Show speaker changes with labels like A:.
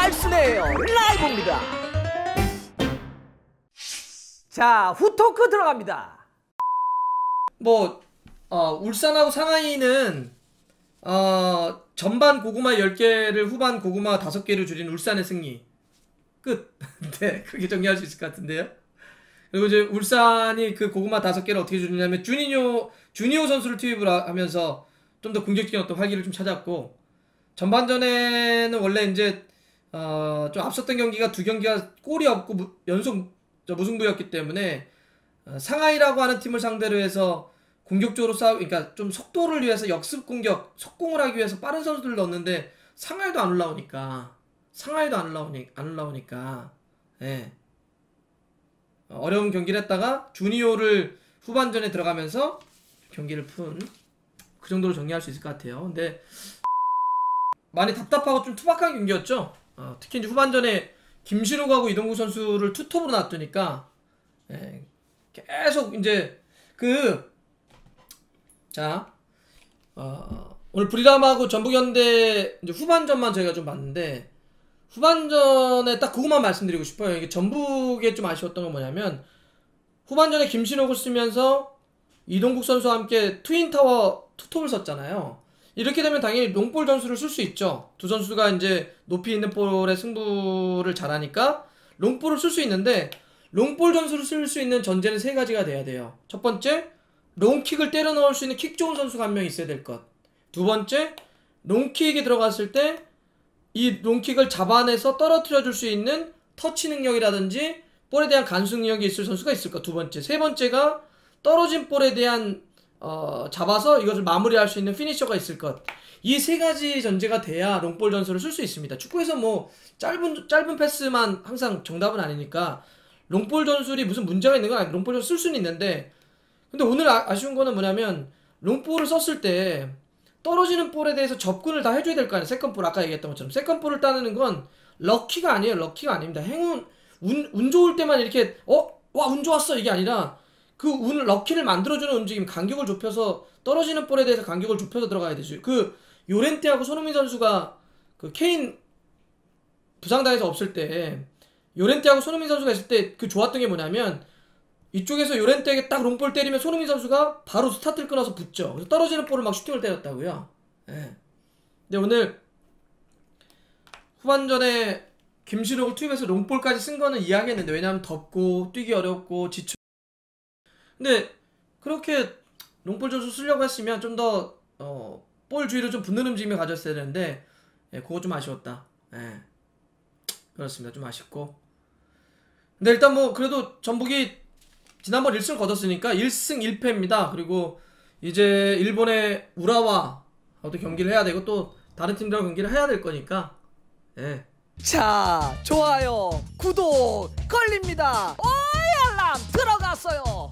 A: 날씬해요. 라이브입니다. 자, 후토크 들어갑니다.
B: 울산하고 상하이는 전반 고구마 10개를 후반 고구마 5개를 줄인 울산의 승리 끝. 네, 그렇게 정리할 수 있을 것 같은데요. 그리고 이제 울산이 그 고구마 5개를 어떻게 줄이냐면 주니오 선수를 투입을 하면서 좀 더 공격적인 어떤 활기를 좀 찾았고, 전반전에는 원래 이제 좀 앞섰던 경기가 2경기가 골이 없고 연속 무승부였기 때문에 상하이라고 하는 팀을 상대로 해서 공격적으로 그러니까 좀 속도를 위해서 역습 공격, 속공을 하기 위해서 빠른 선수들을 넣었는데 상하이도 안 올라오니까 예. 어려운 경기를 했다가 주니오를 후반전에 들어가면서 경기를 푼, 그 정도로 정리할 수 있을 것 같아요. 근데 많이 답답하고 좀 투박한 경기였죠. 특히 이제 후반전에 김신욱하고 이동국 선수를 투톱으로 놔두니까 계속 이제 오늘 브리람하고 전북현대 이제 후반전만 저희가 좀 봤는데, 후반전에 딱 그것만 말씀드리고 싶어요. 이게 전북에 좀 아쉬웠던 건 뭐냐면, 후반전에 김신욱을 쓰면서 이동국 선수와 함께 트윈타워 투톱을 썼잖아요. 이렇게 되면 당연히 롱볼 전술을 쓸 수 있죠. 두 선수가 이제 높이 있는 볼에 승부를 잘하니까 롱볼을 쓸 수 있는데, 롱볼 전술을 쓸 수 있는 전제는 3가지가 돼야 돼요. 첫 번째, 롱킥을 때려 넣을 수 있는 킥 좋은 선수가 한 명 있어야 될 것. 두 번째, 롱킥이 들어갔을 때 이 롱킥을 잡아내서 떨어뜨려 줄 수 있는 터치 능력이라든지 볼에 대한 간수 능력이 있을 선수가 있을 것. 두 번째. 세 번째가 떨어진 볼에 대한 잡아서 이것을 마무리할 수 있는 피니셔가 있을 것. 이 3가지 전제가 돼야 롱볼 전술을 쓸 수 있습니다. 축구에서 뭐 짧은 패스만 항상 정답은 아니니까 롱볼 전술이 무슨 문제가 있는 건 아니고 롱볼 전술 쓸 수는 있는데, 근데 오늘 아쉬운 거는 뭐냐면, 롱볼을 썼을 때 떨어지는 볼에 대해서 접근을 다 해줘야 될 거 아니에요. 세컨볼, 아까 얘기했던 것처럼 세컨볼을 따는 건 럭키가 아니에요. 럭키가 아닙니다. 행운, 운 좋을 때만 이렇게 운 좋았어 이게 아니라, 그 운, 럭키를 만들어주는 움직임, 간격을 좁혀서 떨어지는 볼에 대해서 간격을 좁혀서 들어가야 되죠. 그 요렌테하고 손흥민 선수가 그 케인 부상당해서 없을 때, 요렌테하고 손흥민 선수가 있을 때 그 좋았던 게 뭐냐면, 이쪽에서 요렌테에게 딱 롱볼 때리면 손흥민 선수가 바로 스타트를 끊어서 붙죠. 그래서 떨어지는 볼을 막 슈팅을 때렸다고요. 예. 근데 오늘 후반전에 김신욱을 투입해서 롱볼까지 쓴 거는 이해하겠는데, 왜냐하면 덥고 뛰기 어렵고 지쳐. 근데 그렇게 롱볼 전술 쓰려고 했으면 좀 더 볼 주위로 좀 붙는 움직임을 가졌어야 되는데, 그거 좀 아쉬웠다. 그렇습니다. 좀 아쉽고. 근데 일단 뭐 그래도 전북이 지난번 1승을 거뒀으니까 1승 1패입니다. 그리고 이제 일본의 우라와 또 경기를 해야 되고, 또 다른 팀들하고 경기를 해야 될 거니까.
A: 자, 좋아요, 구독 걸립니다. 알람 들어갔어요.